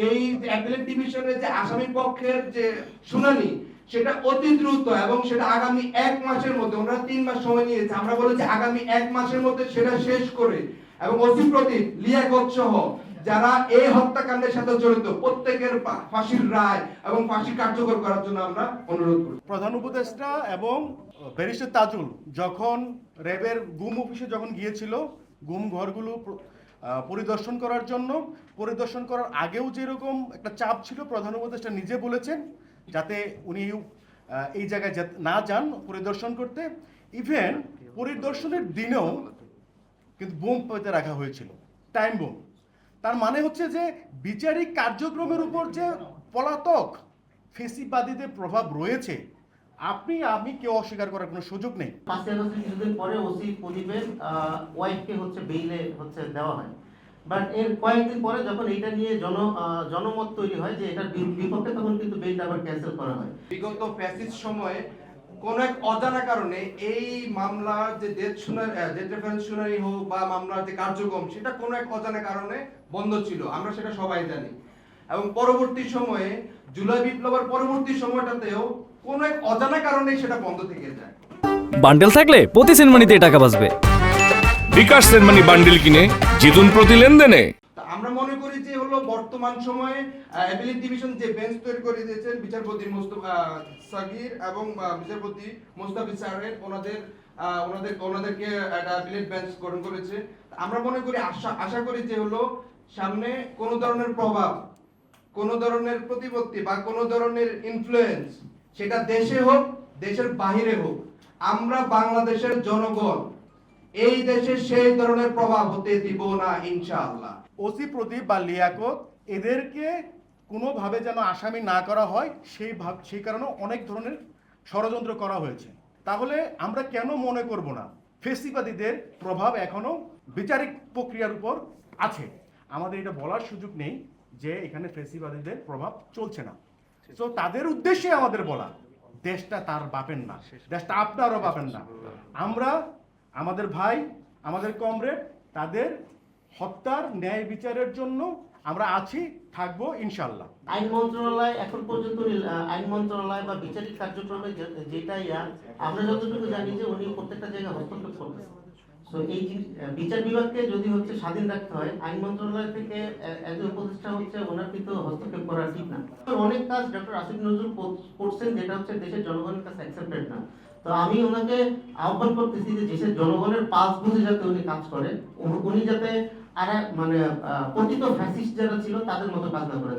এই যে অ্যাপিলেট ডিভিশনের যে আসামি পক্ষের যে শুনানি সেটা অতি দ্রুত এবং সেটা আগামী 1 মাসের মধ্যে, ওনারা 3 মাস সময় নিয়েছে, আমরা বলেছি আগামী 1 মাসের মধ্যে সেটা শেষ করে এবং ওসি প্রদীপ, লিয়াকত সহ যারা এই হত্যাকাণ্ডের সাথে জড়িত প্রত্যেকের ফাঁসির রায় এবং ফাঁসি কার্যকর করার জন্য আমরা অনুরোধ করি। প্রধান উপদেষ্টা এবং ব্যারিস্টার তাজুল যখন র্যাবের গুম অফিসে যখন গিয়েছিল গুম ঘরগুলো পরিদর্শন করার জন্য, পরিদর্শন করার আগেও যেরকম একটা চাপ ছিল, প্রধান উপদেষ্টা নিজে বলেছেন যাতে উনি এই জায়গায় না যান পরিদর্শন করতে। ইভেন পরিদর্শনের দিনেও কিন্তু বোম পেতে রাখা হয়েছিল, টাইম বোম। তার মানে হচ্ছে যে বিচারিক কার্যক্রমের উপর যে পলাতক ফেসিবাদীদের প্রভাব রয়েছে, আমি কেউ অস্বীকার করার কোনো সুযোগ নেই। 5 আগস্টের কিছুদিন পরে ওসি প্রদীপের ওয়াইফকে বেইলে দেওয়া হয়, বাট এর কয়েকদিন পরে যখন এটা নিয়ে জনমত তৈরি হয় যে এটার বিপক্ষে, তখন কিন্তু বেইলটা আবার ক্যান্সেল করা হয়। বিগত ফ্যাসিস্ট সময়ে কোন এক অজানা কারণে এই মামলার যে ডেথ রেফারেন্স শুনানি হোক বা মামলার যে কার্যক্রম, সেটা কোন এক অজানা কারণে বন্ধ ছিল, আমরা সেটা সবাই জানি। এবং পরবর্তী সময়ে জুলাই বিপ্লবের পরবর্তী সময়টাতেও কোন এক অজানা কারণে সেটা বন্ধ থেকে যায়। বান্ডেল থাকলে প্রতি সেনমানিতে টাকা বাঁচবে। বিকাশ সেনমানি বান্ডেল কিনে জিতুন প্রতি লেনদেনে। আমরা মনে করি যে হলো বর্তমান সময়ে অ্যাপিলেট ডিভিশন যে বেঞ্চ তৈরি করে দিয়েছেন বিচারপতি মুস্তাফা সাগির এবং বিচারপতি মুস্তাফিজ স্যারের, ওনাদেরকে একটা অ্যাপিলেট বেঞ্চ গঠন করেছে। আমরা মনে করি, আশা করি যে হলো সামনে কোন ধরনের প্রভাব, কোন ধরনের প্রতিপত্তি বা কোন ধরনের ইনফ্লুয়েন্স, সেটা দেশে হোক দেশের বাহিরে হোক, আমরা বাংলাদেশের জনগণ এই দেশে সেই ধরনের প্রভাব হতে দিব না ইনশাআল্লাহ। ওসি প্রদীপ বা লিয়াকত এদেরকে কোনোভাবে যেন আসামি না করা হয় সেই কারণে অনেক ধরনের ষড়যন্ত্র করা হয়েছে। তাহলে আমরা কেন মনে করব না ফেসিবাদীদের প্রভাব এখনো বিচারিক প্রক্রিয়ার উপর আছে? আমাদের এটা বলার সুযোগ নেই যে এখানে ফেসিবাদীদের প্রভাব চলছে না। তো তাদের উদ্দেশ্যে আমাদের বলা, দেশটা তার বাপের না, দেশটা আপনারও বাপের না। আমরা আমাদের ভাই, আমাদের কমরেড, তাদের হত্যার ন্যায় বিচারের জন্য আমরা আছি, থাকবো ইনশাল্লাহ। আইন মন্ত্রণালয় এখন পর্যন্ত আইন মন্ত্রণালয় বা বিচারিক কার্যক্রমে যেটাই আমরা যতটুকু জানি যে উনি প্রত্যেকটা জায়গায় হস্তক্ষেপ করতেছেন। সো এই বিচার বিভাগকে যদি স্বাধীন রাখতে হয়, আইন মন্ত্রণালয় থেকে এজ এ উপদেষ্টা ওনার কিন্তু হস্তক্ষেপ করা ঠিক না। অনেক কাজ ডক্টর আসিফ নজরুল করছেন যেটা দেশের জনগণের কাছে অ্যাকসেপ্টেড না। তো আমি ওনাকে আহ্বান করতেছি যে দেশের জনগণের পাস বুঝে যাতে উনি কাজ করে, উনি যাতে আর পতিত ফ্যাসিস্ট যারা ছিল তাদের মতো কাজ না করে।